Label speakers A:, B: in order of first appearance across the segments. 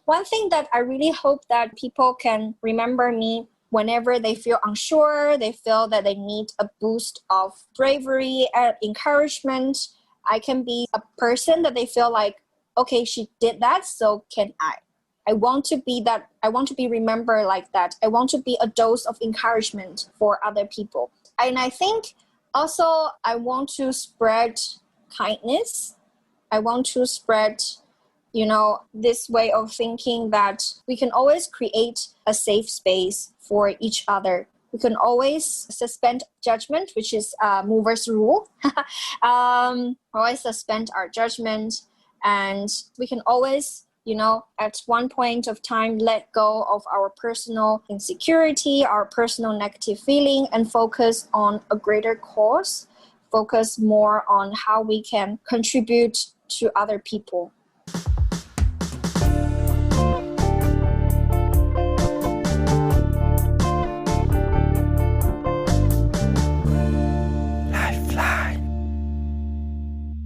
A: one thing that I really hope that people can remember me whenever they feel unsure, they feel that they need a boost of bravery and encouragement. I can be a person that they feel like, okay, she did that, so can I. I want to be that. I want to be remembered like that. I want to be a dose of encouragement for other people. And I think also I want to spread kindness. I want to spread, this way of thinking that we can always create a safe space for each other. We can always suspend judgment, which is mover's rule. Always suspend our judgment. And we can always, at one point of time, let go of our personal insecurity, our personal negative feeling, and focus on a greater cause, focus more on how we can contribute to other people.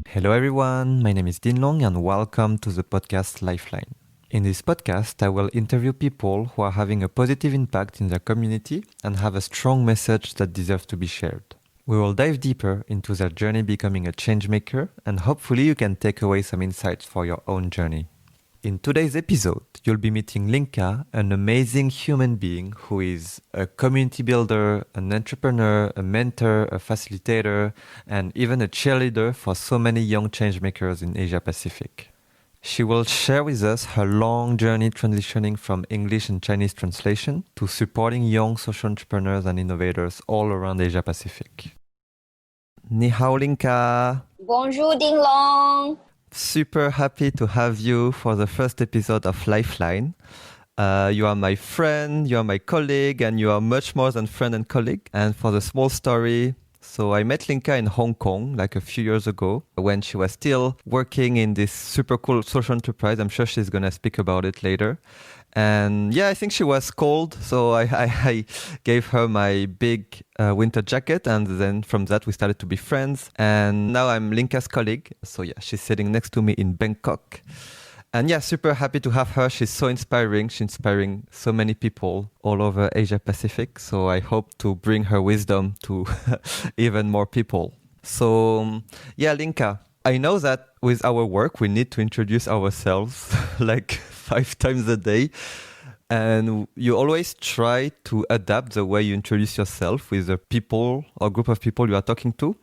B: Hello everyone, my name is Din Long and welcome to the podcast Lifeline. In this podcast, I will interview people who are having a positive impact in their community and have a strong message that deserves to be shared. We will dive deeper into their journey becoming a changemaker, and hopefully you can take away some insights for your own journey. In today's episode, you'll be meeting Linka, an amazing human being who is a community builder, an entrepreneur, a mentor, a facilitator, and even a cheerleader for so many young changemakers in Asia-Pacific. She will share with us her long journey transitioning from English and Chinese translation to supporting young social entrepreneurs and innovators all around Asia-Pacific. Ni hao, Linka!
A: Bonjour, Ding Long!
B: Super happy to have you for the first episode of Lifeline. You are my friend, you are my colleague, and you are much more than friend and colleague. And for the small story, so I met Linka in Hong Kong like a few years ago when she was still working in this super cool social enterprise. I'm sure she's going to speak about it later. And yeah, I think she was cold, so I gave her my big winter jacket, and then from that we started to be friends. And now I'm Linka's colleague, so yeah, she's sitting next to me in Bangkok. And yeah, super happy to have her. She's so inspiring. She's inspiring so many people all over Asia Pacific. So I hope to bring her wisdom to even more people. So yeah, Linka, I know that with our work, we need to introduce ourselves like 5 times a day. And you always try to adapt the way you introduce yourself with the people or group of people you are talking to.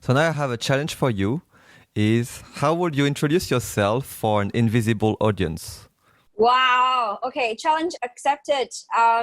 B: So now I have a challenge for you. Is how would you introduce yourself for an invisible audience?
A: Wow. Okay. Challenge accepted.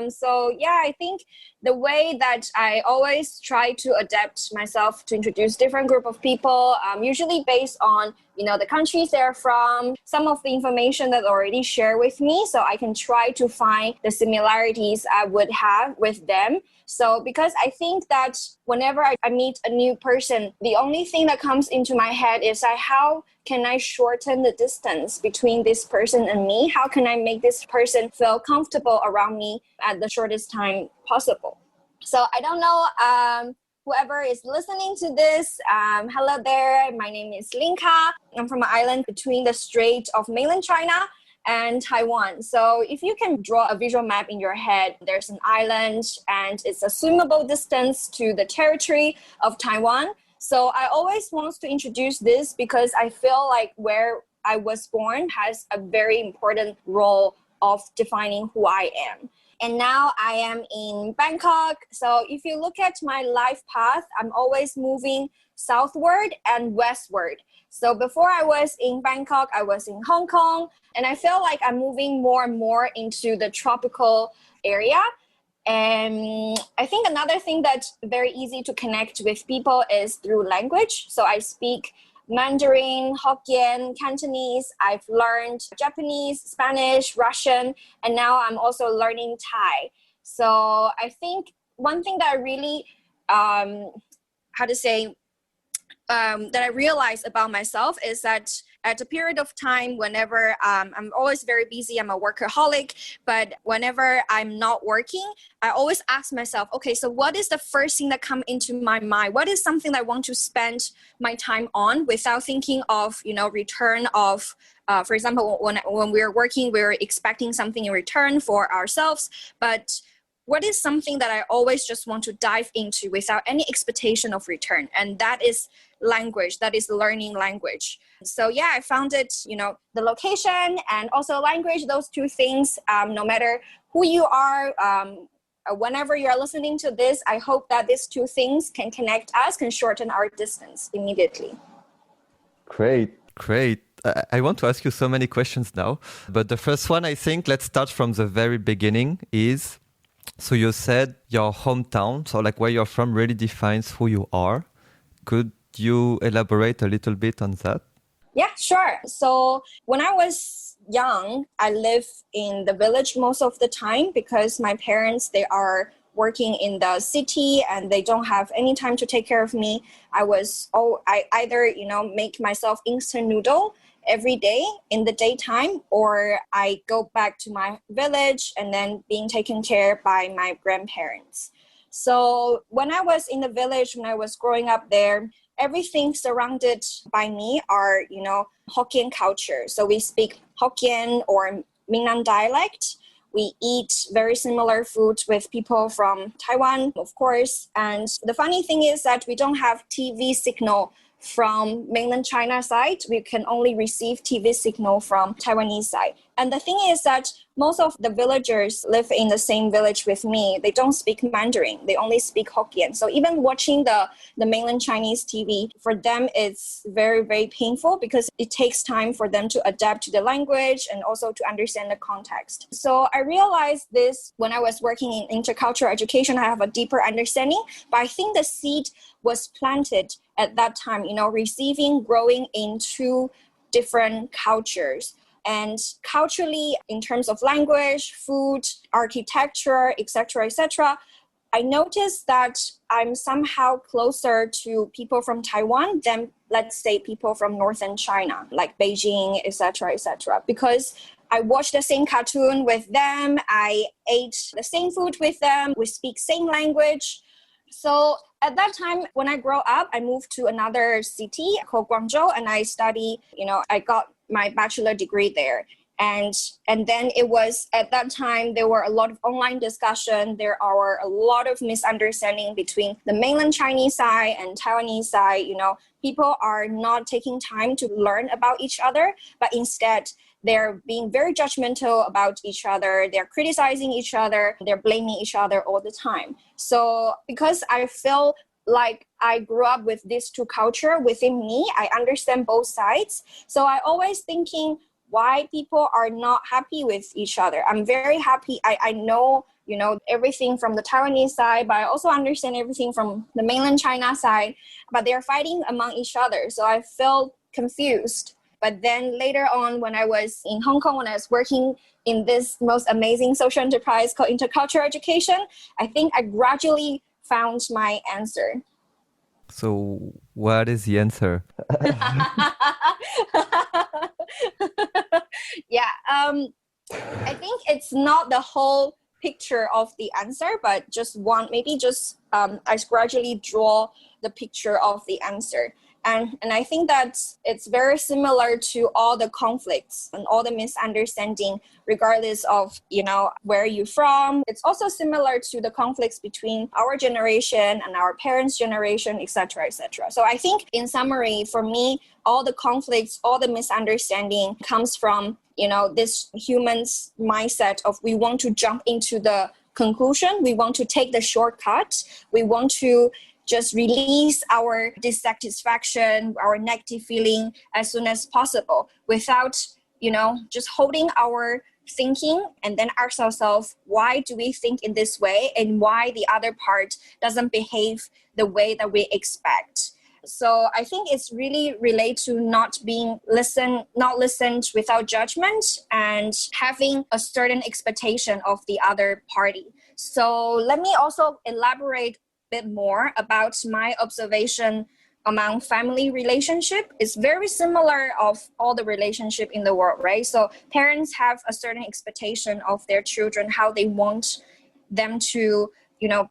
A: So yeah, I think the way that I always try to adapt myself to introduce different group of people, usually based on, the countries they're from, some of the information that they already share with me. So I can try to find the similarities I would have with them. So because I think that whenever I meet a new person, the only thing that comes into my head is how can I shorten the distance between this person and me? How can I make this person feel comfortable around me at the shortest time possible? So I don't know, whoever is listening to this, hello there. My name is Linka. I'm from an island between the Strait of mainland China and Taiwan. So if you can draw a visual map in your head, there's an island and it's a swimmable distance to the territory of Taiwan. So I always want to introduce this because I feel like where I was born has a very important role of defining who I am. And now I am in Bangkok. So if you look at my life path, I'm always moving southward and westward. So before I was in Bangkok, I was in Hong Kong, and I feel like I'm moving more and more into the tropical area. And I think another thing that's very easy to connect with people is through language. So I speak Mandarin, Hokkien, Cantonese. I've learned Japanese, Spanish, Russian, and now I'm also learning Thai. So I think one thing that I really, that I realized about myself is that at a period of time, whenever I'm always very busy, I'm a workaholic, but whenever I'm not working, I always ask myself, okay, so what is the first thing that comes into my mind? What is something that I want to spend my time on without thinking of, return of, for example, when we're working, we're expecting something in return for ourselves, but what is something that I always just want to dive into without any expectation of return? And that is language, that is learning language. So yeah, I found it, the location and also language, those two things, no matter who you are, whenever you're listening to this, I hope that these two things can connect us, can shorten our distance immediately.
B: Great. I want to ask you so many questions now, but the first one, I think, let's start from the very beginning is, so you said your hometown, so like where you're from really defines who you are. Could you elaborate a little bit on that?
A: Yeah, sure. So when I was young, I lived in the village most of the time because my parents, they are working in the city and they don't have any time to take care of me. I either, make myself instant noodle every day in the daytime, or I go back to my village and then being taken care by my grandparents. So when I was in the village, when I was growing up there, everything surrounded by me are, Hokkien culture. So we speak Hokkien or Minnan dialect. We eat very similar food with people from Taiwan, of course. And the funny thing is that we don't have TV signal from mainland China side. We can only receive TV signal from Taiwanese side. And the thing is that most of the villagers live in the same village with me. They don't speak Mandarin. They only speak Hokkien. So even watching the mainland Chinese TV, for them, it's very, very painful because it takes time for them to adapt to the language and also to understand the context. So I realized this when I was working in intercultural education. I have a deeper understanding, but I think the seed was planted at that time, receiving, growing into different cultures. And culturally, in terms of language, food, architecture, etc., I noticed that I'm somehow closer to people from Taiwan than, let's say, people from northern China, like Beijing, etc., because I watched the same cartoon with them, I ate the same food with them, we speak same language. So at that time, when I grew up, I moved to another city called Guangzhou, and I study, I got my bachelor degree there. And then it was, at that time, there were a lot of online discussion. There are a lot of misunderstanding between the mainland Chinese side and Taiwanese side. People are not taking time to learn about each other, but instead, they're being very judgmental about each other. They're criticizing each other. They're blaming each other all the time. So because I feel like I grew up with these two cultures within me, I understand both sides. So I always thinking why people are not happy with each other. I'm very happy. I know, everything from the Taiwanese side, but I also understand everything from the mainland China side, but they're fighting among each other. So I felt confused. But then later on, when I was in Hong Kong, when I was working in this most amazing social enterprise called intercultural education, I think I gradually found my answer.
B: So what is the answer?
A: Yeah, I think it's not the whole picture of the answer, but just one, maybe just I gradually draw the picture of the answer. And I think that it's very similar to all the conflicts and all the misunderstanding, regardless of, where you're from. It's also similar to the conflicts between our generation and our parents' generation, etc., etc. So I think in summary, for me, all the conflicts, all the misunderstanding comes from, this human's mindset of we want to jump into the conclusion. We want to take the shortcut. We want to just release our dissatisfaction, our negative feeling as soon as possible without, just holding our thinking and then ask ourselves, why do we think in this way and why the other part doesn't behave the way that we expect? So I think it's really related to not listened without judgment and having a certain expectation of the other party. So let me also elaborate bit more about my observation among family relationship is very similar of all the relationship in the world, right? So parents have a certain expectation of their children, how they want them to,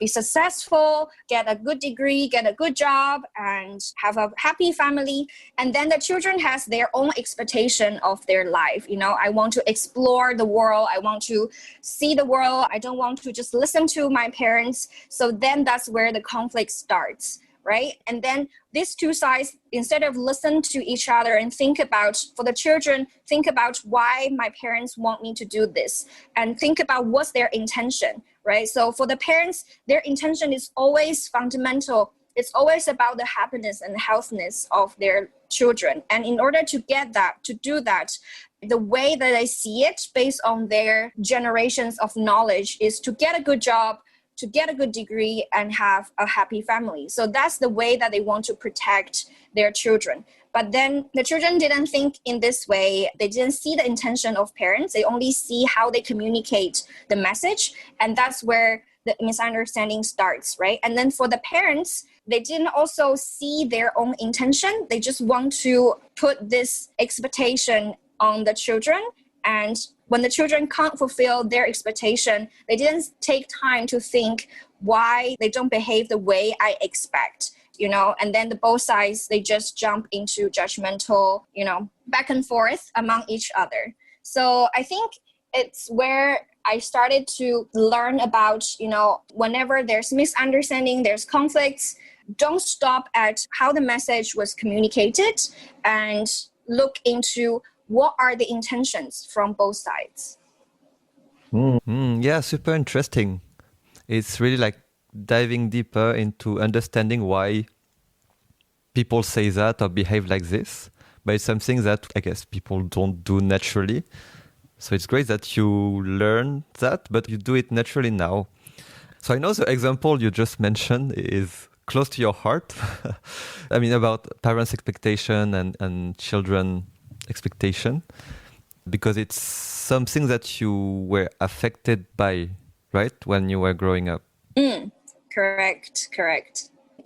A: be successful, get a good degree, get a good job, and have a happy family. And then the children has their own expectation of their life. I want to explore the world. I want to see the world. I don't want to just listen to my parents. So then that's where the conflict starts, right? And then these two sides, instead of listen to each other and think about, for the children, think about why my parents want me to do this, and think about what's their intention, right? So for the parents, their intention is always fundamental. It's always about the happiness and healthiness of their children. And in order to get that, to do that, the way that I see it, based on their generations of knowledge, is to get a good job, to get a good degree, and have a happy family. So that's the way that they want to protect their children. But then the children didn't think in this way. They didn't see the intention of parents. They only see how they communicate the message. And that's where the misunderstanding starts, right? And then for the parents, they didn't also see their own intention. They just want to put this expectation on the children. And when the children can't fulfill their expectation, they didn't take time to think why they don't behave the way I expect, and then the both sides, they just jump into judgmental, back and forth among each other. So I think it's where I started to learn about, whenever there's misunderstanding, there's conflicts, don't stop at how the message was communicated, and look into what are the intentions from both sides.
B: Yeah, super interesting. It's really like diving deeper into understanding why people say that or behave like this. But it's something that I guess people don't do naturally. So it's great that you learn that, but you do it naturally now. So I know the example you just mentioned is close to your heart. I mean, about parents' expectation and children expectation, because it's something that you were affected by, right, when you were growing up.
A: Correct.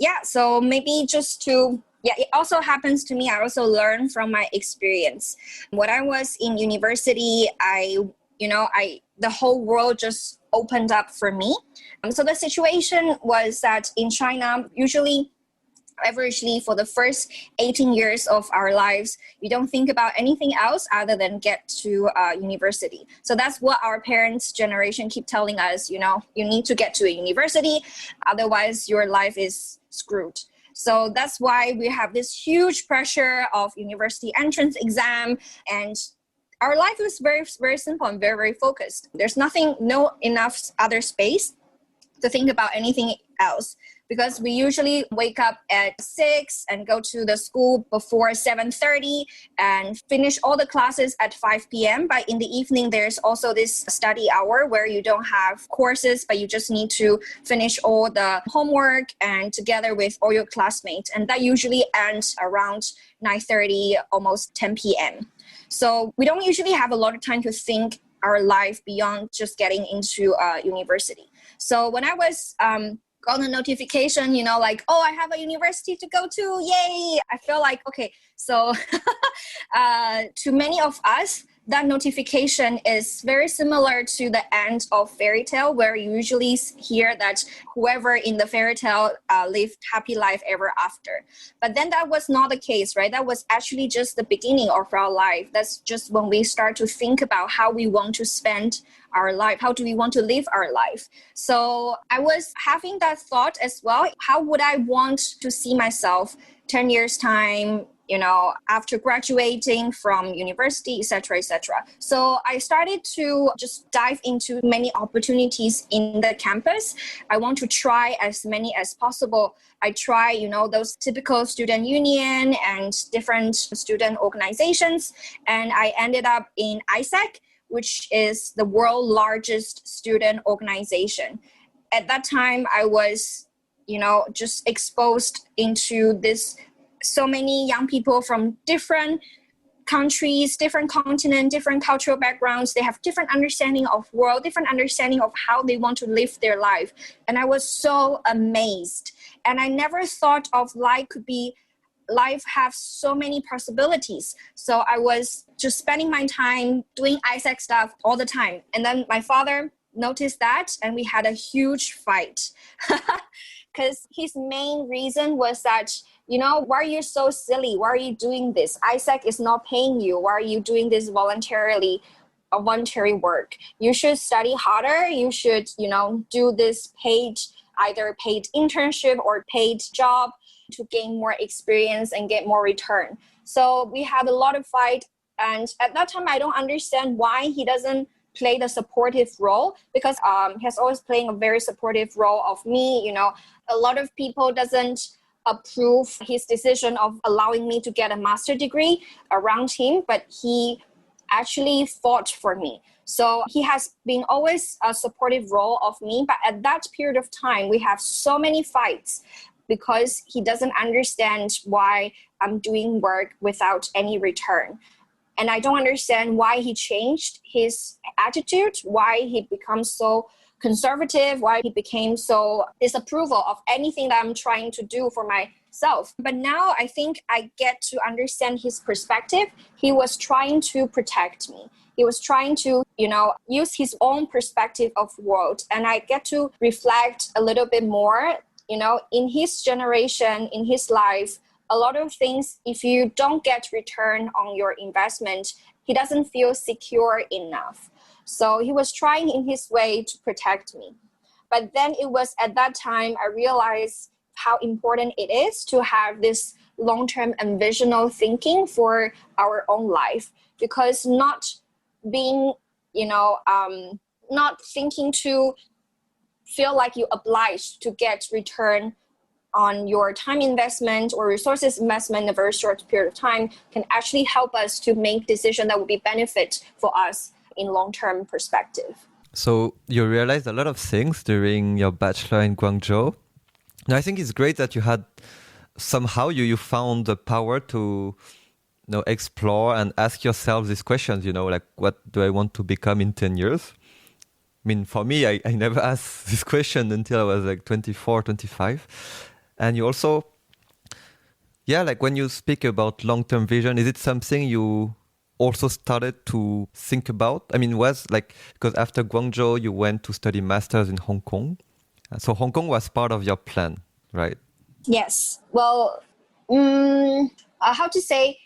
A: Yeah, so maybe it also happens to me. I also learn from my experience. When I was in university, the whole world just opened up for me. So the situation was that in China, averagely for the first 18 years of our lives, we don't think about anything else other than get to university. So that's what our parents' generation keep telling us, you need to get to a university, otherwise your life is screwed. So that's why we have this huge pressure of university entrance exam, and our life is very, very simple and very, very focused. There's no enough other space to think about anything else, because we usually wake up at 6 and go to the school before 7:30 and finish all the classes at 5 p.m. But in the evening, there's also this study hour where you don't have courses, but you just need to finish all the homework and together with all your classmates. And that usually ends around 9:30, almost 10 p.m. So we don't usually have a lot of time to think our life beyond just getting into university. So when I was got a notification, like, oh, I have a university to go to, yay! I feel like, okay, so to many of us, that notification is very similar to the end of fairy tale, where you usually hear that whoever in the fairy tale lived happy life ever after. But then that was not the case, right? That was actually just the beginning of our life. That's just when we start to think about how we want to spend our life. How do we want to live our life? So I was having that thought as well. How would I want to see myself 10 years time, after graduating from university, etc., etc. So I started to just dive into many opportunities in the campus. I want to try as many as possible. I try, those typical student union and different student organizations. And I ended up in iceberg, which is the world's largest student organization. At that time, I was, just exposed into this. So many young people from different countries, different continents, different cultural backgrounds. They have different understanding of world, different understanding of how they want to live their life. And I was so amazed. And I never thought of life could be life has so many possibilities. So I was just spending my time doing Isaac stuff all the time. And then my father noticed that, and we had a huge fight. Because his main reason was that, why are you so silly? Why are you doing this? Isaac is not paying you. Why are you doing this voluntary work? You should study harder. You should, do this either paid internship or paid job to gain more experience and get more return. So we had a lot of fight. And at that time, I don't understand why he doesn't play the supportive role, because he has always playing a very supportive role of me. A lot of people doesn't approve his decision of allowing me to get a master's degree around him, but he actually fought for me. So he has been always a supportive role of me. But at that period of time, we have so many fights because he doesn't understand why I'm doing work without any return. And I don't understand why he changed his attitude, why he becomes so conservative, why he became so disapproval of anything that I'm trying to do for myself. But now I think I get to understand his perspective. He was trying to protect me. He was trying to, use his own perspective of world. And I get to reflect a little bit more, in his generation, in his life, a lot of things, if you don't get return on your investment, he doesn't feel secure enough. So he was trying in his way to protect me. But then it was at that time I realized how important it is to have this long-term and visional thinking for our own life, because not being, not thinking to feel like you're obliged to get return on your time investment or resources investment in a very short period of time can actually help us to make decisions that will be benefit for us in long-term perspective.
B: So you realized a lot of things during your bachelor in Guangzhou. And I think it's great that you had somehow you found the power to explore and ask yourself these questions, like what do I want to become in 10 years? I mean, for me, I never asked this question until I was like 24, 25. And you also, like when you speak about long-term vision, is it something you also started to think about? I mean, was like, because after Guangzhou, you went to study masters in Hong Kong. So Hong Kong was part of your plan, right?
A: Yes. Well, how to say,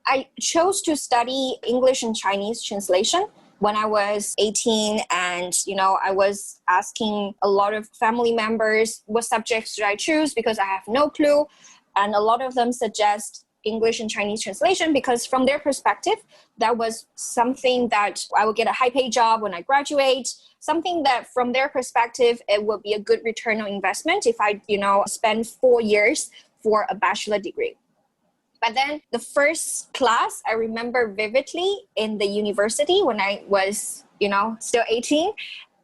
A: I chose to study English and Chinese translation when I was 18, and I was asking a lot of family members what subjects should I choose, because I have no clue, and a lot of them suggest English and Chinese translation because from their perspective that was something that I would get a high paid job when I graduate, something that from their perspective it would be a good return on investment if I spend 4 years for a bachelor degree. But then the first class I remember vividly in the university when I was, still 18,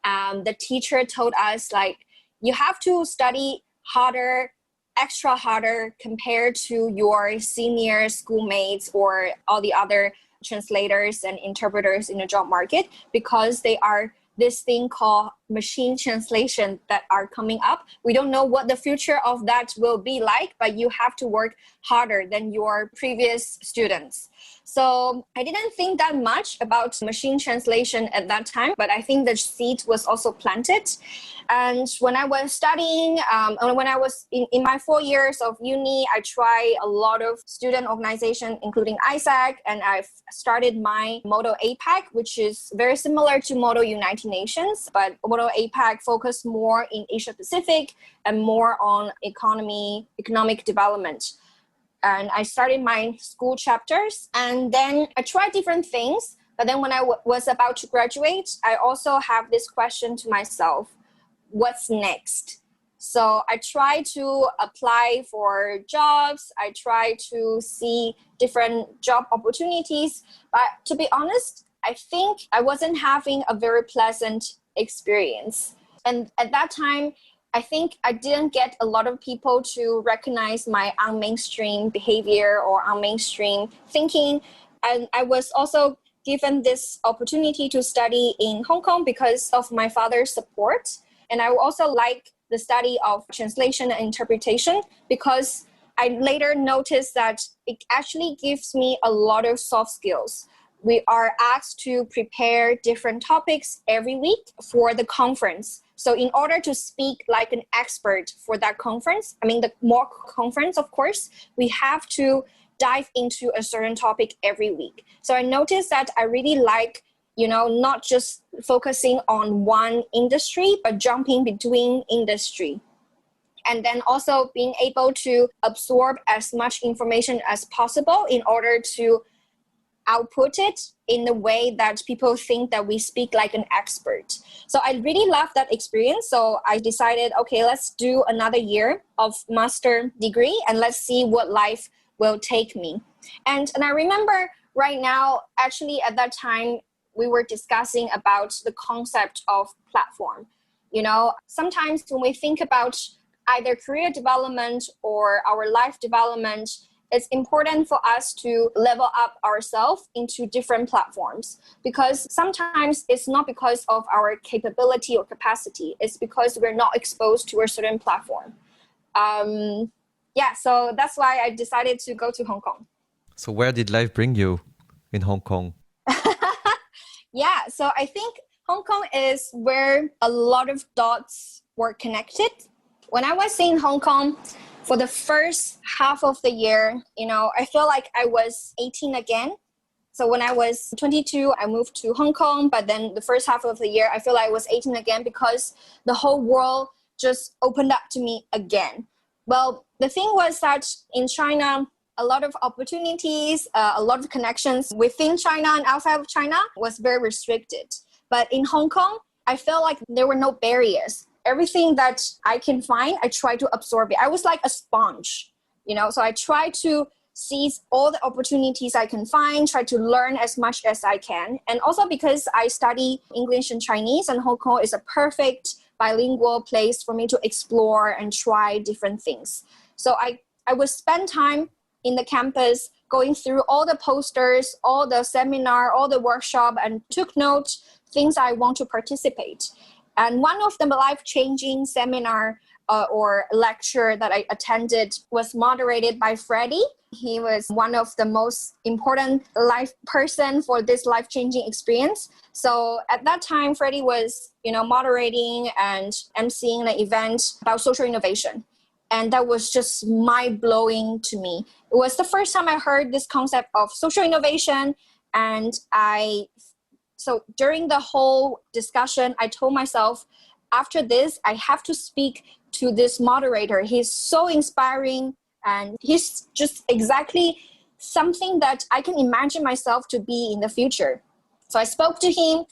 A: the teacher told us you have to study harder, extra harder compared to your senior schoolmates or all the other translators and interpreters in the job market, because they are this thing called machine translation that are coming up. We don't know what the future of that will be like, but you have to work harder than your previous students. So I didn't think that much about machine translation at that time, but I think the seed was also planted. And when I was studying, when I was in my 4 years of uni, I tried a lot of student organization, including ISAC, and I've started my Model APAC, which is very similar to Model United Nations, but Model APAC focused more in Asia-Pacific and more on economic development. And I started my school chapters, and then I tried different things. But then when I was about to graduate, I also have this question to myself, what's next? So I tried to apply for jobs. I tried to see different job opportunities. But to be honest, I think I wasn't having a very pleasant experience. And at that time, I think I didn't get a lot of people to recognize my unmainstream behavior or unmainstream thinking. And I was also given this opportunity to study in Hong Kong because of my father's support. And I also like the study of translation and interpretation because I later noticed that it actually gives me a lot of soft skills. We are asked to prepare different topics every week for the conference. So in order to speak like an expert for that conference, the mock conference, of course, we have to dive into a certain topic every week. So I noticed that I really like, not just focusing on one industry, but jumping between industry. And then also being able to absorb as much information as possible in order to output it in a way that people think that we speak like an expert. So I really love that experience. So I decided, okay, let's do another year of master degree and let's see what life will take me. And I remember right now, actually at that time, we were discussing about the concept of platform. Sometimes when we think about either career development or our life development, it's important for us to level up ourselves into different platforms, because sometimes it's not because of our capability or capacity, it's because we're not exposed to a certain platform. So that's why I decided to go to Hong Kong.
B: So where did life bring you in Hong Kong?
A: So I think Hong Kong is where a lot of dots were connected. When I was in Hong Kong, for the first half of the year, I feel like I was 18 again. So when I was 22, I moved to Hong Kong, but then the first half of the year, I feel like I was 18 again because the whole world just opened up to me again. Well, the thing was that in China, a lot of opportunities, a lot of connections within China and outside of China was very restricted. But in Hong Kong, I felt like there were no barriers. Everything that I can find, I try to absorb it. I was like a sponge, so I try to seize all the opportunities I can find, try to learn as much as I can. And also because I study English and Chinese, and Hong Kong is a perfect bilingual place for me to explore and try different things. So I would spend time in the campus going through all the posters, all the seminar, all the workshop, and took note things I want to participate. And one of the life-changing seminar or lecture that I attended was moderated by Freddie. He was one of the most important life person for this life-changing experience. So at that time, Freddie was, moderating and emceeing an event about social innovation. And that was just mind-blowing to me. It was the first time I heard this concept of social innovation. And so during the whole discussion, I told myself, after this, I have to speak to this moderator. He's so inspiring, and he's just exactly something that I can imagine myself to be in the future. So I spoke to him,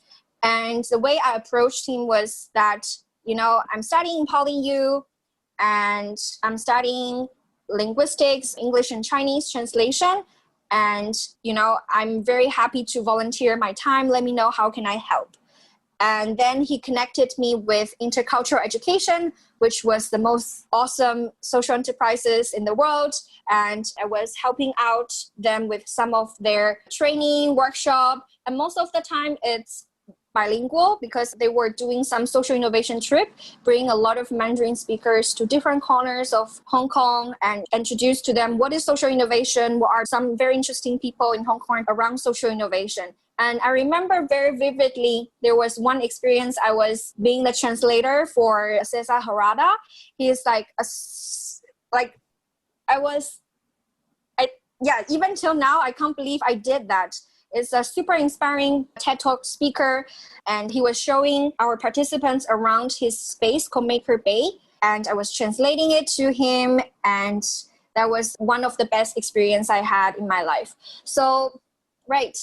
A: and the way I approached him was that, I'm studying PolyU, and I'm studying linguistics, English and Chinese translation. And, I'm very happy to volunteer my time. Let me know how can I help. And then he connected me with intercultural education, which was the most awesome social enterprises in the world. And I was helping out them with some of their training workshop. And most of the time it's bilingual because they were doing some social innovation trip, bring a lot of Mandarin speakers to different corners of Hong Kong and introduce to them what is social innovation, what are some very interesting people in Hong Kong around social innovation. And I remember very vividly, there was one experience I was being the translator for Cesar Harada. He is even till now, I can't believe I did that. It's a super inspiring TED Talk speaker, and he was showing our participants around his space called Maker Bay, and I was translating it to him, and that was one of the best experience I had in my life. So, right.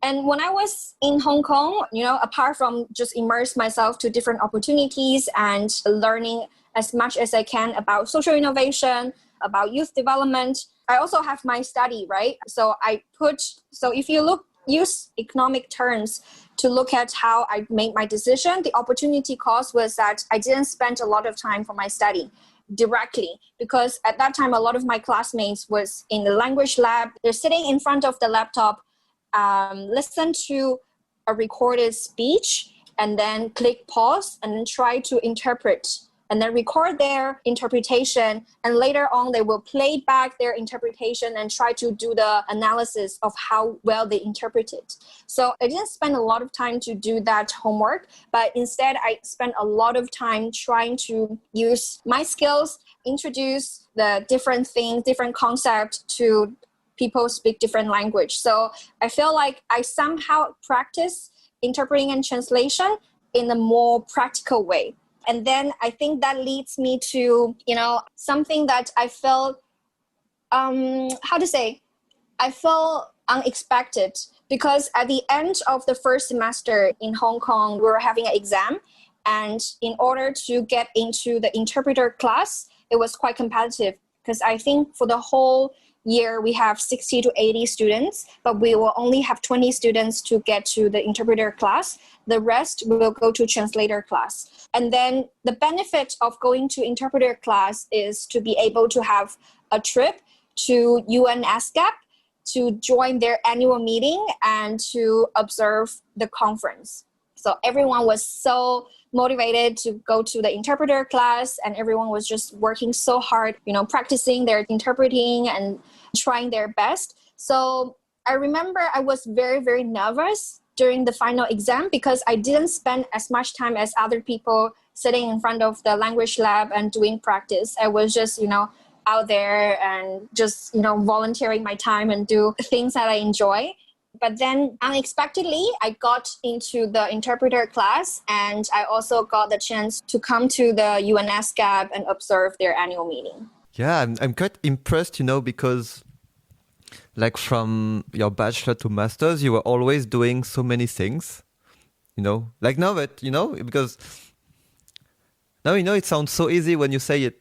A: And when I was in Hong Kong, apart from just immerse myself to different opportunities and learning as much as I can about social innovation, about youth development, I also have my study, right? So if you use economic terms to look at how I made my decision, the opportunity cost was that I didn't spend a lot of time for my study directly, because at that time, a lot of my classmates was in the language lab. They're sitting in front of the laptop, listen to a recorded speech, and then click pause and then try to interpret and then record their interpretation. And later on, they will play back their interpretation and try to do the analysis of how well they interpreted. So I didn't spend a lot of time to do that homework, but instead I spent a lot of time trying to use my skills, introduce the different things, different concepts to people speak different language. So I feel like I somehow practice interpreting and translation in a more practical way. And then I think that leads me to, something that I felt, I felt unexpected, because at the end of the first semester in Hong Kong, we were having an exam. And in order to get into the interpreter class, it was quite competitive, because I think for the whole year we have 60 to 80 students, but we will only have 20 students to get to the interpreter class. The rest will go to translator class. And then the benefit of going to interpreter class is to be able to have a trip to UN ASCAP to join their annual meeting and to observe the conference. So everyone was so motivated to go to the interpreter class, and everyone was just working so hard, practicing their interpreting and trying their best. So I remember I was very, very nervous during the final exam, because I didn't spend as much time as other people sitting in front of the language lab and doing practice. I was just, out there and just, volunteering my time and do things that I enjoy. But then unexpectedly, I got into the interpreter class, and I also got the chance to come to the UNSCAP and observe their annual meeting.
B: Yeah, I'm quite impressed, because like from your bachelor to master's, you were always doing so many things, like now that, because now, it sounds so easy when you say it,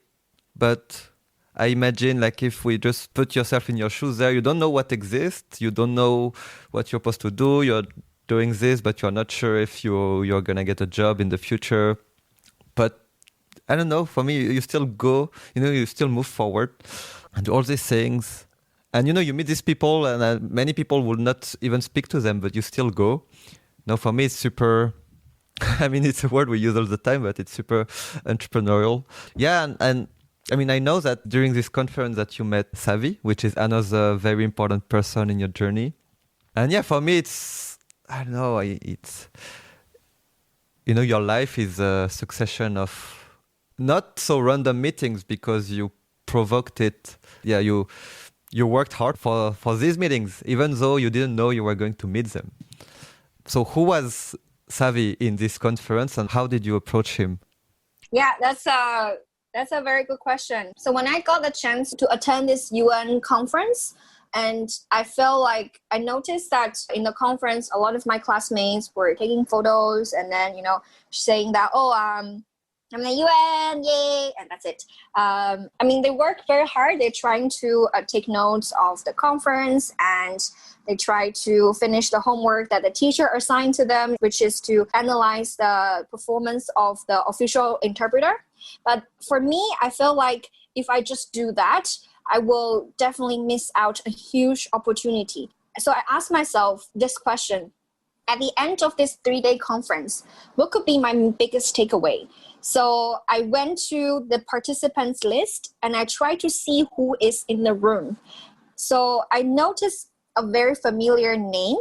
B: but I imagine like if we just put yourself in your shoes there, you don't know what exists, you don't know what you're supposed to do, you're doing this, but you're not sure if you're going to get a job in the future. But I don't know, for me, you still go, you still move forward and do all these things. And, you meet these people, and many people will not even speak to them, but you still go. No, for me, it's super, I mean, it's a word we use all the time, but it's super entrepreneurial. Yeah, and I mean, I know that during this conference that you met Savi, which is another very important person in your journey. And yeah, for me, it's, I don't know, it's, your life is a succession of not so random meetings because you provoked it. Yeah, you worked hard for these meetings, even though you didn't know you were going to meet them. So who was Savi in this conference, and how did you approach him?
A: Yeah, that's a very good question. So when I got the chance to attend this UN conference, and I felt like I noticed that in the conference, a lot of my classmates were taking photos and then, saying that, I'm in the UN, yay, and that's it. I mean, they work very hard. They're trying to take notes of the conference, and they try to finish the homework that the teacher assigned to them, which is to analyze the performance of the official interpreter. But for me, I feel like if I just do that, I will definitely miss out a huge opportunity. So I asked myself this question. At the end of this 3-day conference, what could be my biggest takeaway? So I went to the participants list and I tried to see who is in the room. So I noticed a very familiar name.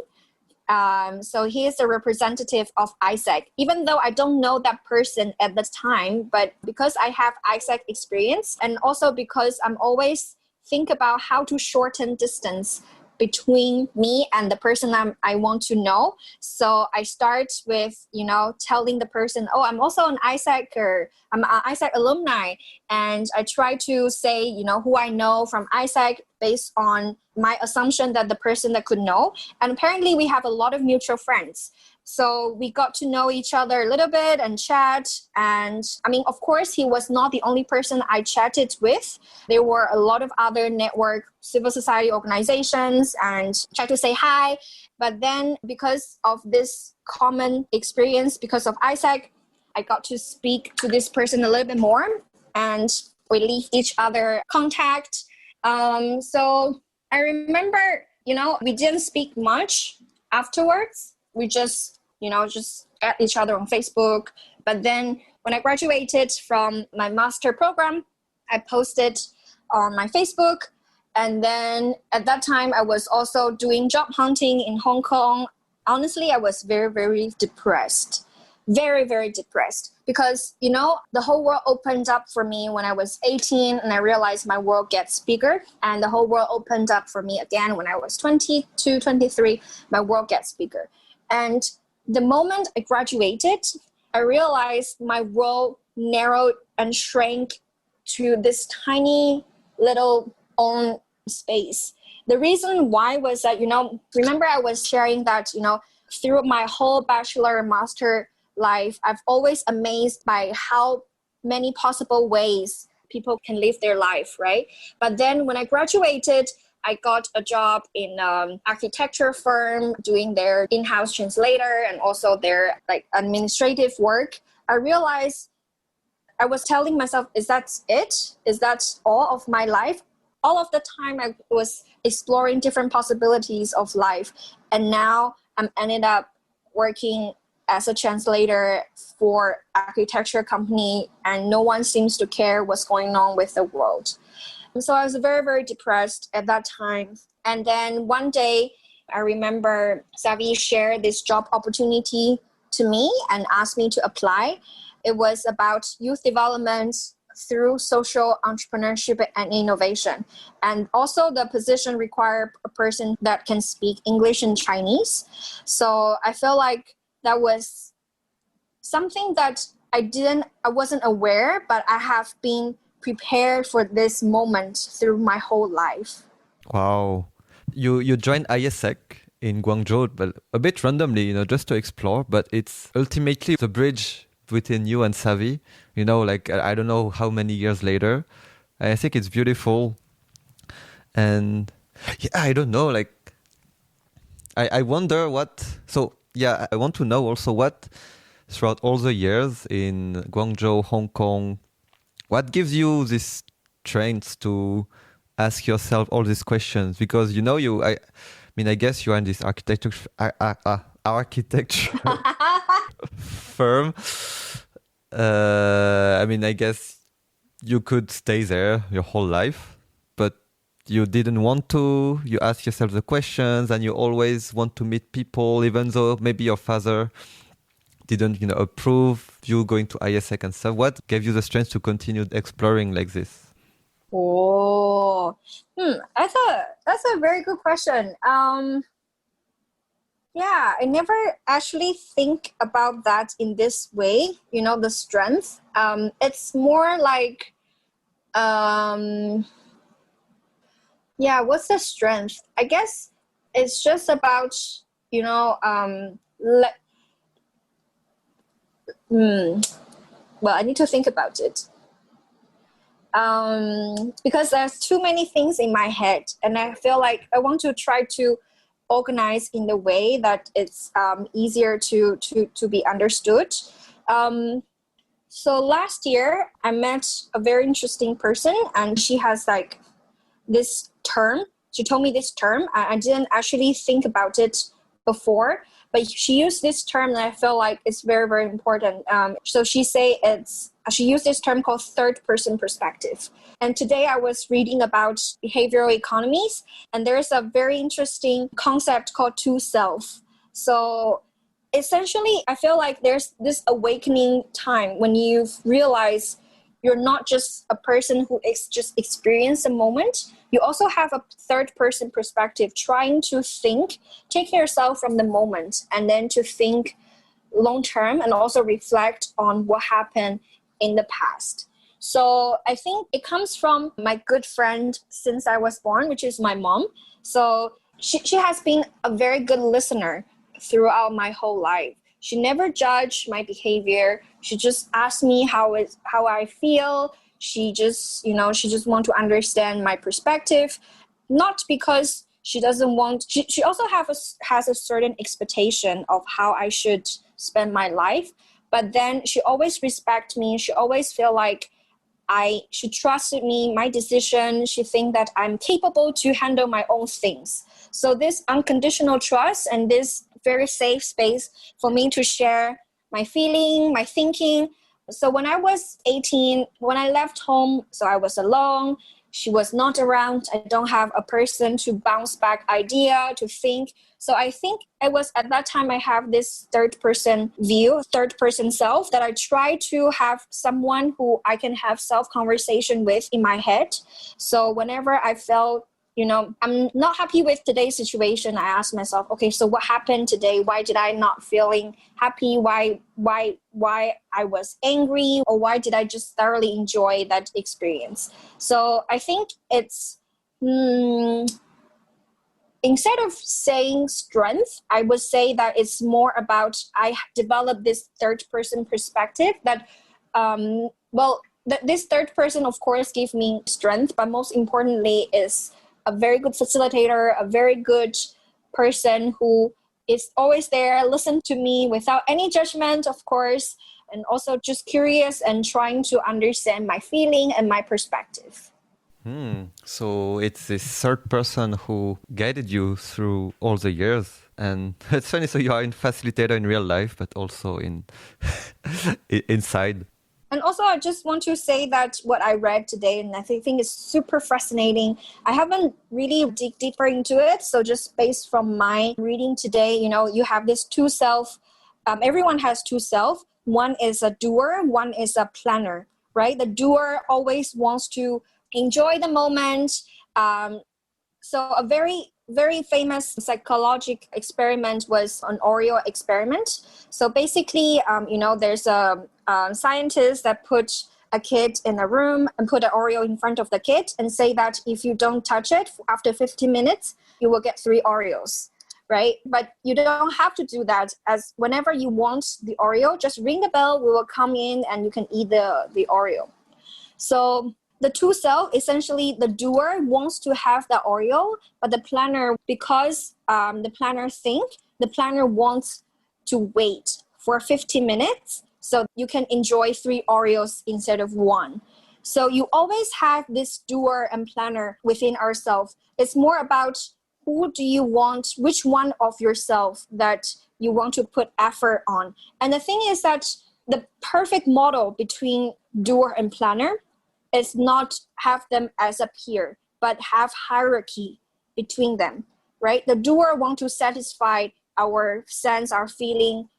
A: So he is a representative of ISAC. Even though I don't know that person at the time, but because I have ISAC experience, and also because I'm always think about how to shorten distance between me and the person I want to know. So I start with, telling the person, I'm also an ISAC, or I'm an ISAC alumni. And I try to say, who I know from ISAC based on my assumption that the person that could know. And apparently we have a lot of mutual friends. So we got to know each other a little bit and chat. And I mean, of course, he was not the only person I chatted with. There were a lot of other network civil society organizations and tried to say hi. But then because of this common experience, because of ISAC, I got to speak to this person a little bit more, and we leave each other contact. So I remember, we didn't speak much afterwards. We just add each other on Facebook. But then when I graduated from my master program, I posted on my Facebook. And then at that time, I was also doing job hunting in Hong Kong. Honestly, I was very, very depressed. Very, very depressed. Because, the whole world opened up for me when I was 18, and I realized my world gets bigger. And the whole world opened up for me again when I was 22, 23. My world gets bigger. And the moment I graduated, I realized my world narrowed and shrank to this tiny little own space. The reason why was that, remember I was sharing that, through my whole bachelor and master life, I've always amazed by how many possible ways people can live their life, right? But then when I graduated, I got a job in an architecture firm doing their in-house translator and also their administrative work. I realized I was telling myself, is that it? Is that all of my life? All of the time I was exploring different possibilities of life. And now I'm ended up working as a translator for architecture company, and no one seems to care what's going on with the world. And so I was very, very depressed at that time. And then one day, I remember Savi shared this job opportunity to me and asked me to apply. It was about youth development through social entrepreneurship and innovation. And also the position required a person that can speak English and Chinese. So I feel like that was something that I wasn't aware, but I have been prepared for this moment through my whole life.
B: Wow. You joined ISEC in Guangzhou, but a bit randomly, just to explore, but it's ultimately the bridge between you and Savi, I don't know how many years later. I think it's beautiful. And I don't know, I wonder I want to know also what, throughout all the years in Guangzhou, Hong Kong, what gives you this strength to ask yourself all these questions? Because, I guess you are in this architecture firm. I guess you could stay there your whole life, but you didn't want to. You ask yourself the questions, and you always want to meet people, even though maybe your father didn't, approve you going to ISEC and stuff. What gave you the strength to continue exploring like this?
A: Oh, that's a very good question. I never actually think about that in this way, the strength. It's more like, what's the strength? I guess it's just about, I need to think about it. Because there's too many things in my head, and I feel like I want to try to organize in the way that it's easier to be understood. So last year, I met a very interesting person, and she has this term. She told me this term. I didn't actually think about it before, but she used this term, and I feel like it's very, very important. So she used this term called third-person perspective. And today I was reading about behavioral economies, and there's a very interesting concept called two-self. So essentially, I feel like there's this awakening time when you realize you're not just a person who just experienced a moment. You also have a third-person perspective, trying to take yourself from the moment, and then to think long-term and also reflect on what happened in the past. So I think it comes from my good friend since I was born, which is my mom. So she has been a very good listener throughout my whole life. She never judged my behavior. She just asked me how I feel. She just want to understand my perspective, not because she doesn't want. She also has a certain expectation of how I should spend my life. But then she always respect me. She always feel like she trusted me, my decision. She think that I'm capable to handle my own things. So this unconditional trust and this very safe space for me to share my feeling, my thinking. So when I was 18, when I left home, so I was alone, she was not around, I don't have a person to bounce back idea, to think. So I think it was at that time I have this third person view, third person self, that I try to have someone who I can have self-conversation with in my head. So whenever I felt, I'm not happy with today's situation, I ask myself, okay, so what happened today? Why did I not feeling happy? Why I was angry? Or why did I just thoroughly enjoy that experience? So I think it's, instead of saying strength, I would say that it's more about I developed this third person perspective that, this third person, of course, gave me strength, but most importantly is a very good facilitator, a very good person who is always there, listen to me without any judgment, of course, and also just curious and trying to understand my feeling and my perspective.
B: So it's this third person who guided you through all the years. And it's funny, so you are a facilitator in real life, but also in inside.
A: And also, I just want to say that what I read today, and I think is super fascinating. I haven't really dig deeper into it. So just based from my reading today, you have this two self. Everyone has two self. One is a doer, one is a planner, right? The doer always wants to enjoy the moment. So a very, very famous psychological experiment was an Oreo experiment. So basically, there's a scientist that put a kid in a room and put an Oreo in front of the kid and say that if you don't touch it after 15 minutes, you will get 3 Oreos, right? But you don't have to do that. As whenever you want the Oreo, just ring the bell, we will come in and you can eat the Oreo. So the two self, essentially the doer wants to have the Oreo, but the planner, because the planner wants to wait for 15 minutes so you can enjoy 3 Oreos instead of 1. So you always have this doer and planner within ourselves. It's more about who do you want, which one of yourself that you want to put effort on. And the thing is that the perfect model between doer and planner is not have them as a peer, but have hierarchy between them, right? The doer want to satisfy our sense, our feeling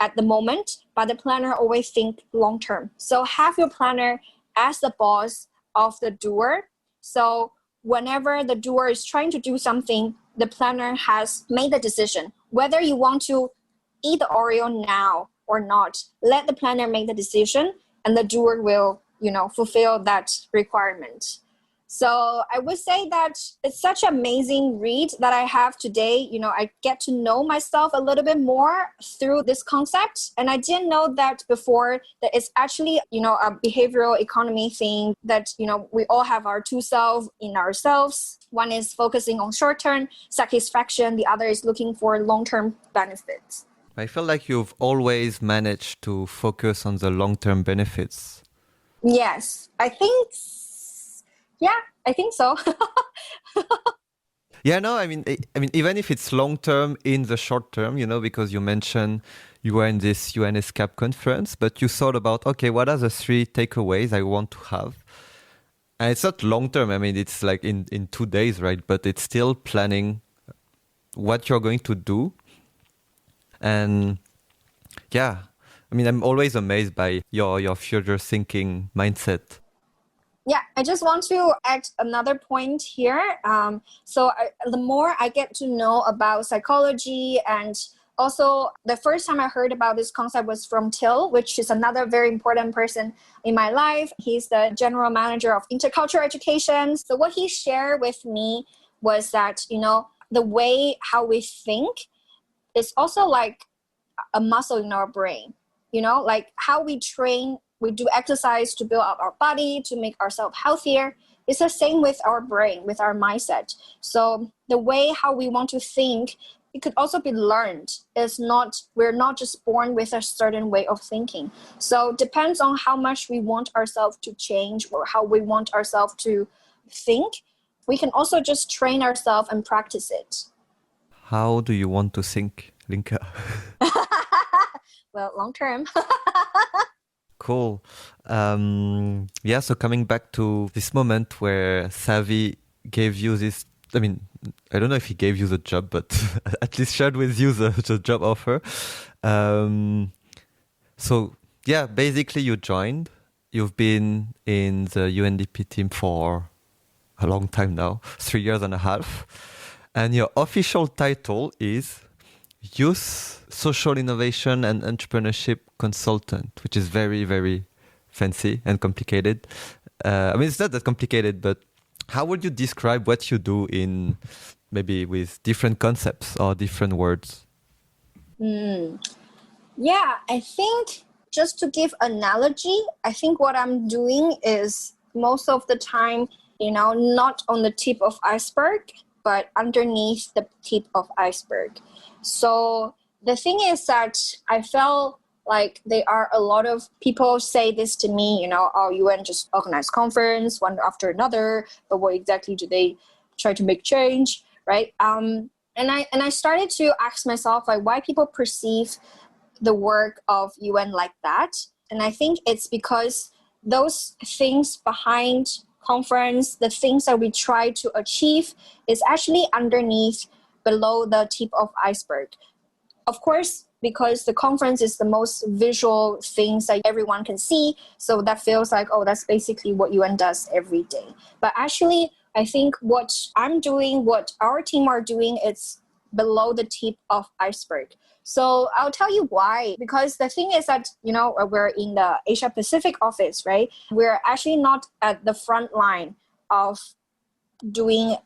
A: at the moment, but the planner always think long term. So have your planner as the boss of the doer. So whenever the doer is trying to do something, the planner has made the decision. Whether you want to eat the Oreo now or not, let the planner make the decision and the doer will, fulfill that requirement. So I would say that it's such an amazing read that I have today. I get to know myself a little bit more through this concept. And I didn't know that before, that it's actually, a behavioral economy thing that, we all have our two selves in ourselves. One is focusing on short-term satisfaction. The other is looking for long-term benefits.
B: I feel like you've always managed to focus on the long-term benefits.
A: Yes, I think so.
B: Yeah, no, I mean, even if it's long term in the short term, because you mentioned you were in this UNESCAP conference, but you thought about, okay, what are the 3 takeaways I want to have? And it's not long term. I mean, it's like in 2 days, right? But it's still planning what you're going to do. And yeah, I mean, I'm always amazed by your future thinking mindset.
A: Yeah, I just want to add another point here. The more I get to know about psychology, and also the first time I heard about this concept was from Till, which is another very important person in my life. He's the general manager of intercultural education. So what he shared with me was that, the way how we think is also like a muscle in our brain, like how we train. We do exercise to build up our body, to make ourselves healthier. It's the same with our brain, with our mindset. So the way how we want to think, it could also be learned. We're not just born with a certain way of thinking. So it depends on how much we want ourselves to change or how we want ourselves to think. We can also just train ourselves and practice it.
B: How do you want to think, Linka?
A: well, long term.
B: Cool. Yeah, so coming back to this moment where Savi gave you this, I mean, I don't know if he gave you the job, but at least shared with you the job offer. So yeah, basically you joined. You've been in the UNDP team for a long time now, 3 years and a half. And your official title is Youth Social Innovation and Entrepreneurship Consultant, which is very, very fancy and complicated. I mean, it's not that complicated, but how would you describe what you do in maybe with different concepts or different words?
A: Yeah, I think just to give analogy, I think what I'm doing is most of the time, not on the tip of iceberg, but underneath the tip of iceberg. So the thing is that I felt like there are a lot of people say this to me, oh, UN just organize conference one after another, but what exactly do they try to make change, right? And I started to ask myself, like, why people perceive the work of UN like that. And I think it's because those things behind conference, the things that we try to achieve is actually underneath, below the tip of iceberg. Of course, because the conference is the most visual things that everyone can see. So that feels like, oh, that's basically what UN does every day. But actually, I think what I'm doing, what our team are doing, it's below the tip of iceberg. So I'll tell you why. Because the thing is that, we're in the Asia-Pacific office, right? We're actually not at the front line of doing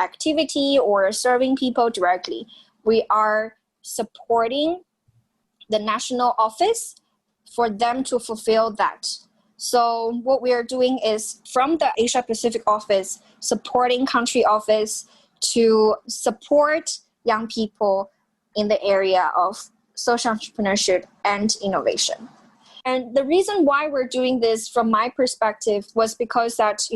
A: activity or serving people directly. We are supporting the national office for them to fulfill that. So what we are doing is from the Asia-Pacific office, supporting country office to support young people in the area of social entrepreneurship and innovation. And the reason why we're doing this from my perspective was because that,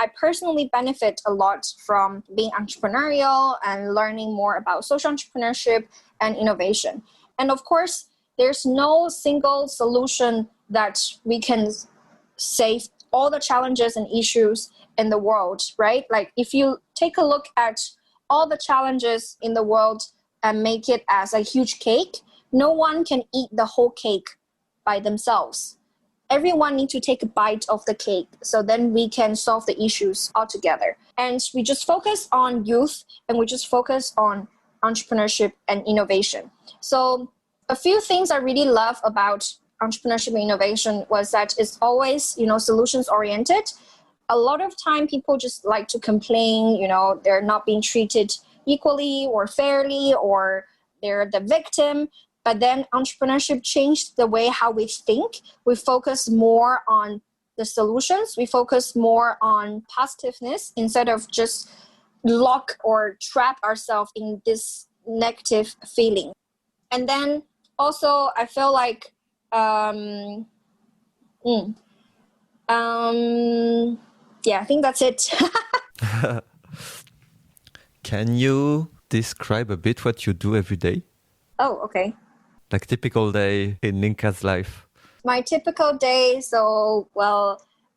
A: I personally benefit a lot from being entrepreneurial and learning more about social entrepreneurship and innovation. And of course, there's no single solution that we can save all the challenges and issues in the world, right? Like if you take a look at all the challenges in the world and make it as a huge cake, no one can eat the whole cake by themselves. Everyone needs to take a bite of the cake, so then we can solve the issues all together. And we just focus on youth, and we just focus on entrepreneurship and innovation. So a few things I really love about entrepreneurship and innovation was that it's always, solutions oriented. A lot of time people just like to complain, they're not being treated equally or fairly, or they're the victim. But then entrepreneurship changed the way how we think. We focus more on the solutions. We focus more on positiveness instead of just lock or trap ourselves in this negative feeling. And then also I feel like yeah, I think that's it.
B: Can you describe a bit what you do every day?
A: Oh, okay.
B: Like typical day in Linka's life.
A: My typical day,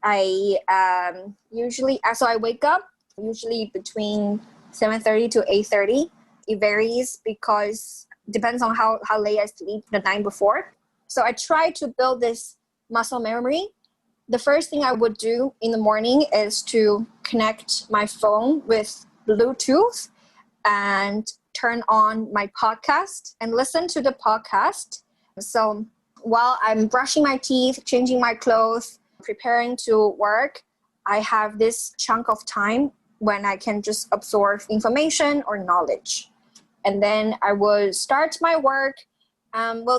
A: I I wake up usually between 7:30 to 8:30. It varies because depends on how late I sleep the night before. So I try to build this muscle memory. The first thing I would do in the morning is to connect my phone with Bluetooth and turn on my podcast and listen to the podcast. So while I'm brushing my teeth, changing my clothes, preparing to work, I have this chunk of time when I can just absorb information or knowledge. And then I will start my work.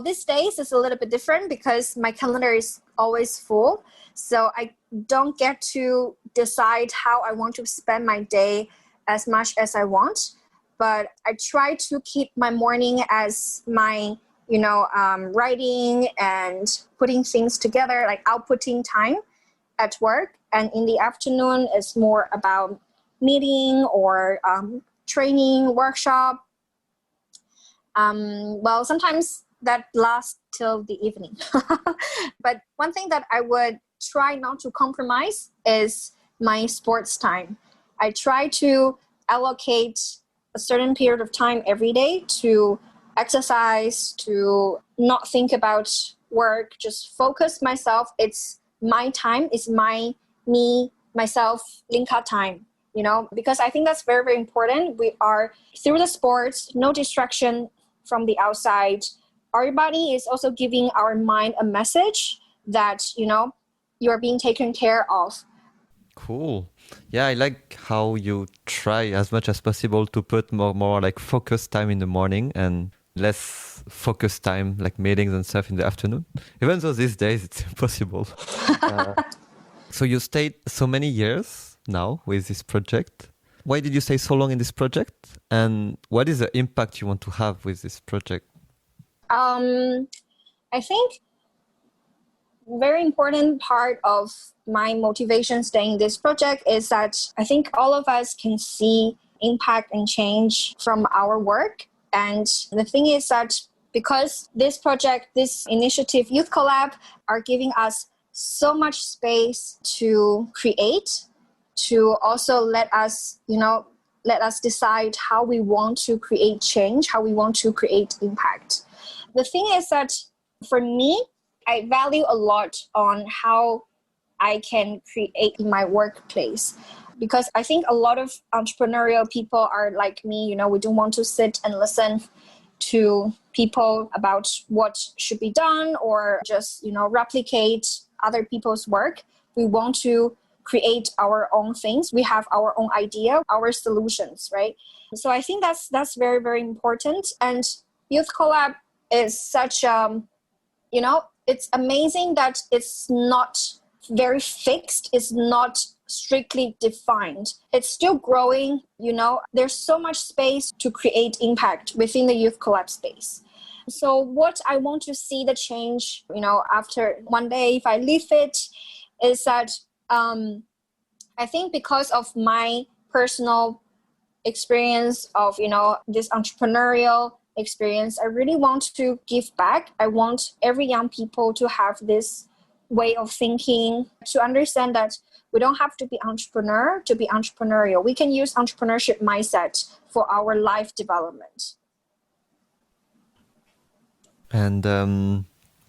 A: These days it's a little bit different because my calendar is always full. So I don't get to decide how I want to spend my day as much as I want. But I try to keep my morning as my, writing and putting things together, like outputting time at work. And in the afternoon, it's more about meeting or training, workshop. Sometimes that lasts till the evening. But one thing that I would try not to compromise is my sports time. I try to allocate a certain period of time every day to exercise, to not think about work, just focus myself. It's my time, it's myself, Linka time, because I think that's very, very important. We are through the sports, no distraction from the outside. Our body is also giving our mind a message that, you are being taken care of.
B: Cool. Yeah, I like how you try as much as possible to put more like focused time in the morning and less focused time, like meetings and stuff in the afternoon. Even though these days it's impossible. So you stayed so many years now with this project. Why did you stay so long in this project? And what is the impact you want to have with this project?
A: I think very important part of my motivation staying in this project is that I think all of us can see impact and change from our work. And the thing is that because this project, this initiative, Youth Collab, are giving us so much space to create, to also let us decide how we want to create change, how we want to create impact. The thing is that for me, I value a lot on how I can create in my workplace, because I think a lot of entrepreneurial people are like me, we don't want to sit and listen to people about what should be done or just, replicate other people's work. We want to create our own things. We have our own idea, our solutions, right? So I think that's very, very important. And Youth Collab is such, it's amazing that it's not very fixed. It's not strictly defined. It's still growing, there's so much space to create impact within the Youth Collab space. So what I want to see the change, after one day, if I leave it, is that I think because of my personal experience of, this entrepreneurial experience, I really want to give back. I want every young people to have this way of thinking, to understand that we don't have to be entrepreneur to be entrepreneurial. We can use entrepreneurship mindset for our life development.
B: And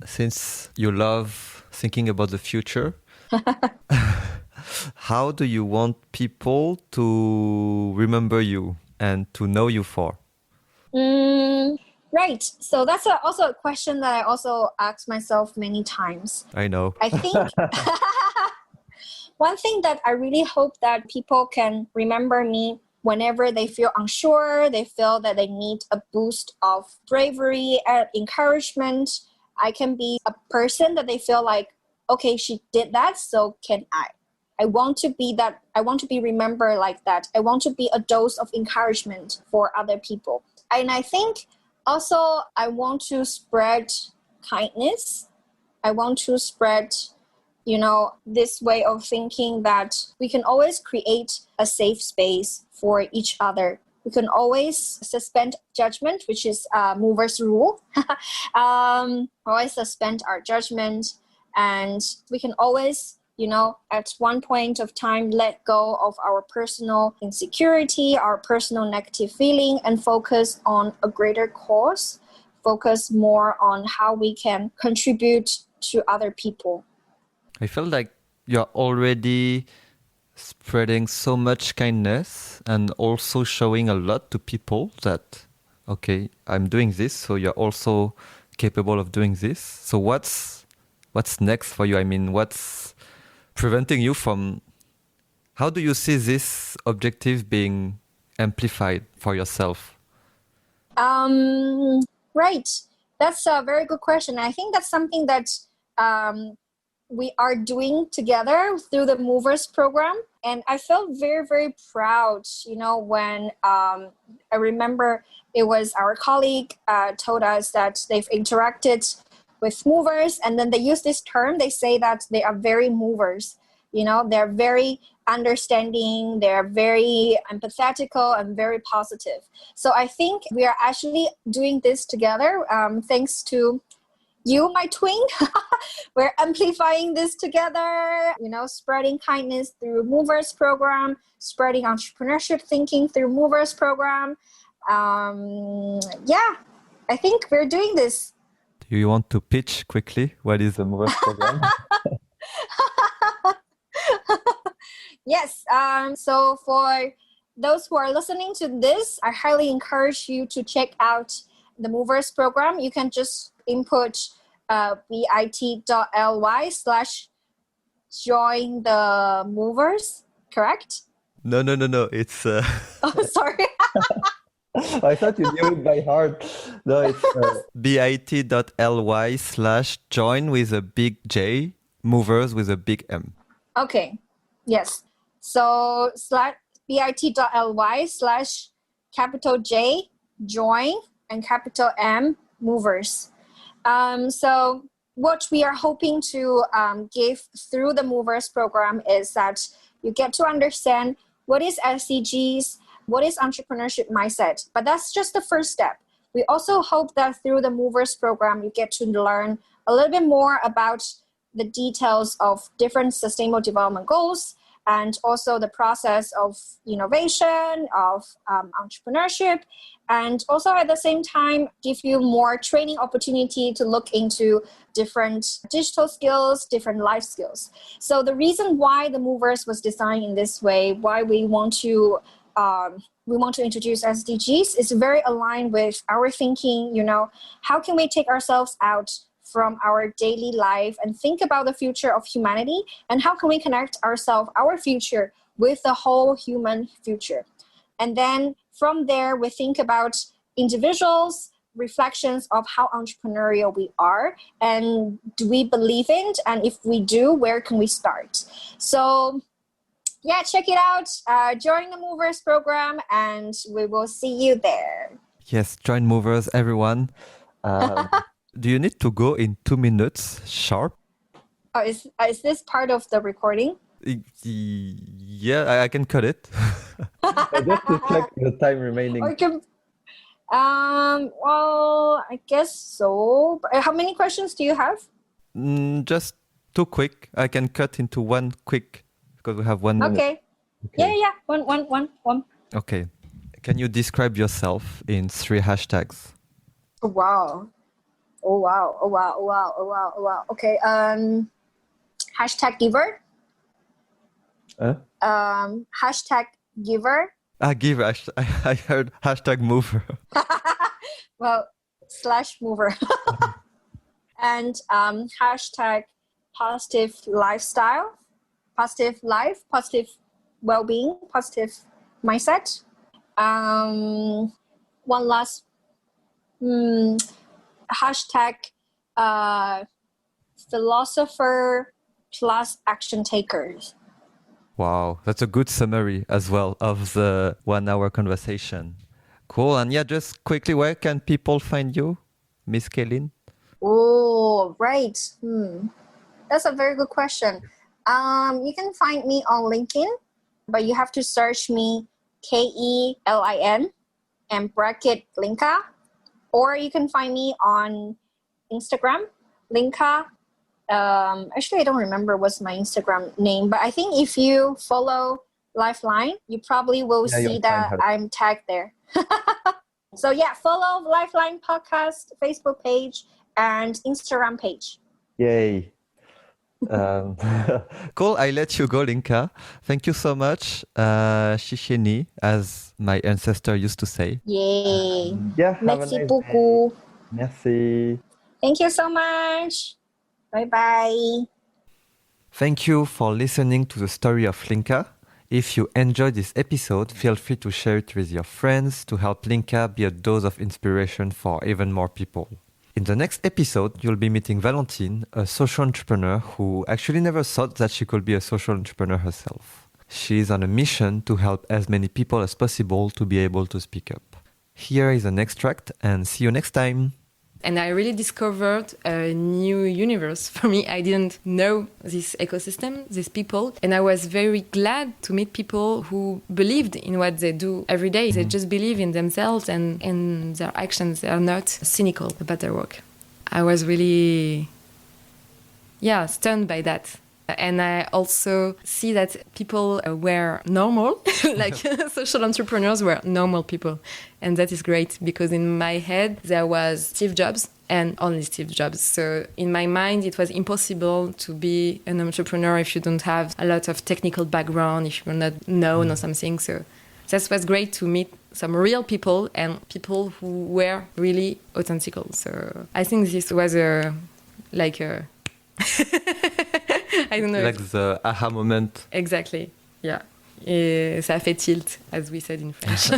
B: since you love thinking about the future, how do you want people to remember you and to know you for?
A: Right. So that's also a question that I also ask myself many times.
B: I know.
A: I think one thing that I really hope that people can remember me whenever they feel unsure, they feel that they need a boost of bravery and encouragement. I can be a person that they feel like, okay, she did that, so can I. I want to be that. I want to be remembered like that. I want to be a dose of encouragement for other people. And I think also I want to spread kindness. I want to spread, this way of thinking that we can always create a safe space for each other. We can always suspend judgment, which is Mover's rule. Always suspend our judgment. And we can always, at one point of time, let go of our personal insecurity, our personal negative feeling, and focus on a greater cause, focus more on how we can contribute to other people.
B: I feel like you're already spreading so much kindness and also showing a lot to people that, okay, I'm doing this, so you're also capable of doing this. So what's next for you? I mean, what's preventing you from... How do you see this objective being amplified for yourself?
A: Right. That's a very good question. I think that's something that we are doing together through the Movers program. And I felt very, very proud, when I remember it was our colleague told us that they've interacted with movers, and then they use this term. They say that they are very movers. They're very understanding, they're very empathetical and very positive. So I think we are actually doing this together, thanks to you, my twin. We're amplifying this together, spreading kindness through Movers program, spreading entrepreneurship thinking through Movers program. I think we're doing this.
B: Do you want to pitch quickly what is the Movers program?
A: Yes. So for those who are listening to this, I highly encourage you to check out the Movers program. You can just input bit.ly/join the Movers, correct?
B: No. It's...
A: Oh, sorry.
B: I thought you knew it by heart. No, it's bit.ly/join with a big J, Movers with a big M.
A: Okay. Yes. So bit.ly/capital J, join, and capital M, Movers. So what we are hoping to give through the Movers program is that you get to understand what is SDGs, what is entrepreneurship mindset. But that's just the first step. We also hope that through the Movers program, you get to learn a little bit more about the details of different sustainable development goals, and also the process of innovation, of entrepreneurship, and also at the same time give you more training opportunity to look into different digital skills, different life skills. So the reason why the Movers was designed in this way, why we want to introduce SDGs, is very aligned with our thinking. How can we take ourselves out from our daily life and think about the future of humanity, and how can we connect our future with the whole human future? And then from there, we think about individuals, reflections of how entrepreneurial we are, and do we believe in it? And if we do, where can we start? So yeah, check it out. Join the Movers program, and we will see you there.
B: Yes, join Movers, everyone. Do you need to go in 2 minutes sharp?
A: Oh, is this part of the recording?
B: Yeah, I can cut it. Just to check the time remaining.
A: Or you can, well, I guess so. How many questions do you have?
B: Just 2 quick. I can cut into 1 quick because we have 1 minute.
A: Okay. Yeah. One.
B: Okay. Can you describe yourself in 3 hashtags?
A: Wow. Oh wow. Okay. Hashtag giver. Hashtag giver.
B: Giver. I heard hashtag mover.
A: Well, /mover. And hashtag positive lifestyle, positive life, positive well-being, positive mindset. One last hashtag philosopher plus action takers.
B: Wow, that's a good summary as well of the 1 hour conversation. Cool. And yeah, just quickly, where can people find you, Miss Lin?
A: Oh, right. That's a very good question. You can find me on LinkedIn, but you have to search me KELIN and bracket Linka. Or you can find me on Instagram, Linka. Actually, I don't remember what's my Instagram name, but I think if you follow Lifeline, you probably will see that I'm tagged there. So yeah, follow Lifeline podcast, Facebook page, and Instagram page.
B: Yay. Cool. I let you go, Linka. Thank you so much. Shisheni, as my ancestor used to say.
A: Yay.
B: Yeah.
A: Merci beaucoup.
B: Merci.
A: Thank you so much. Bye-bye.
B: Thank you for listening to the story of Linka. If you enjoyed this episode, feel free to share it with your friends to help Linka be a dose of inspiration for even more people. In the next episode, you'll be meeting Valentine, a social entrepreneur who actually never thought that she could be a social entrepreneur herself. She is on a mission to help as many people as possible to be able to speak up. Here is an extract, and see you next time.
C: And I really discovered a new universe for me. I didn't know this ecosystem, these people. And I was very glad to meet people who believed in what they do every day. They just believe in themselves and in their actions. They are not cynical about their work. I was really, stunned by that. And I also see that people were normal, like social entrepreneurs were normal people. And that is great because in my head, there was Steve Jobs and only Steve Jobs. So in my mind, it was impossible to be an entrepreneur if you don't have a lot of technical background, if you're not known or something. So that was great to meet some real people and people who were really authentic. So I think this was I don't know.
B: Like the aha moment.
C: Exactly, yeah. Et ça a fait tilt, as we said in French.